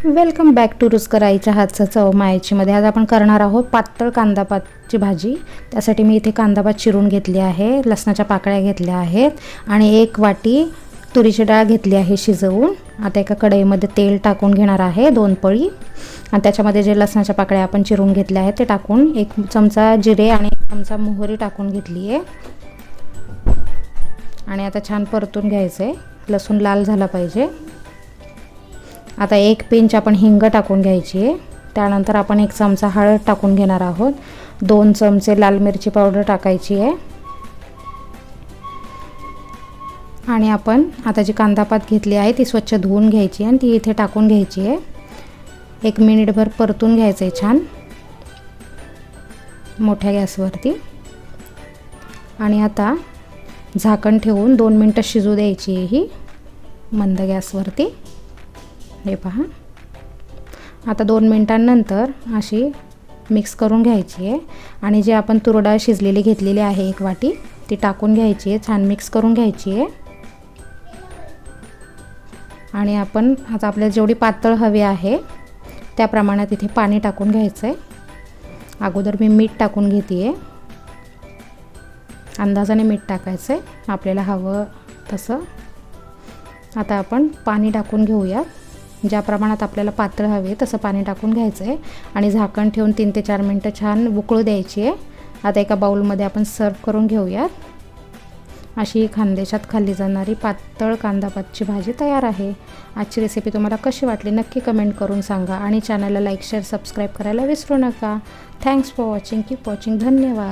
Welcome back to रुचकर आईच्या हातचा चव मायेचीमध्ये. आज आपण करणार आहोत पातळ कांदापातची भाजी. त्यासाठी मी इथे कांदापात चिरून घेतली आहे, लसणाच्या पाकळ्या घेतल्या आहेत आणि 1 वाटी तुरीची डाळ घेतली आहे शिजवून. आता एका कढईमध्ये तेल टाकून घेणार आहे 2 पळी आणि त्याच्यामध्ये जे लसणाच्या पाकळ्या आपण चिरून घेतल्या आहेत ते टाकून 1 चमचा जिरे आणि 1 चमचा मोहरी टाकून घेतली आहे आणि आता छान परतून घ्यायचं आहे. लसूण लाल झाला पाहिजे. आता 1 पिंच आपण हिंग टाकून घ्यायची आहे. त्यानंतर आपण 1 चमचा हळद टाकून घेणार आहोत. 2 चमचे लाल मिरची पावडर टाकायची आहे आणि आपण आता जी कांदापात घेतली आहे ती स्वच्छ धुवून घ्यायची आणि ती इथे टाकून घ्यायची आहे. 1 मिनिटभर परतून घ्यायचं आहे छान मोठ्या गॅसवरती आणि आता झाकण ठेवून 2 मिनिटं शिजू द्यायची आहे ही मंद गॅसवरती. हे पहा, आता 2 मिनिटांनंतर अशी मिक्स करून घ्यायची आहे आणि जे आपण तूर डाळ शिजलेली घेतलेली आहे 1 वाटी ती टाकून घ्यायची आहे. छान मिक्स करून घ्यायची आहे आणि आपण आता आपल्याला जेवढी पातळ हवी आहे त्या प्रमाणात इथे पाणी टाकून घ्यायचं आहे. अगोदर मी मीठ टाकून घेते आहे. अंदाजाने मीठ टाकायचं आहे आपल्याला हवं तसं. आता आपण पाणी टाकून घेऊया. ज्या प्रमाणात आपल्याला पातळ हवे तसं पाणी टाकून घ्यायचं आहे आणि झाकण ठेवून 3 ते 4 मिनिटं छान उकळू द्यायची आहे. आता एका बाउलमध्ये आपण सर्व करून घेऊयात. अशी खानदेशात खाल्ली जाणारी पातळ कांदापातची भाजी तयार आहे. आजची रेसिपी तुम्हाला कशी वाटली नक्की कमेंट करून सांगा आणि चॅनलला लाईक शेअर सबस्क्राईब करायला विसरू नका. Thanks for watching. Keep watching. धन्यवाद.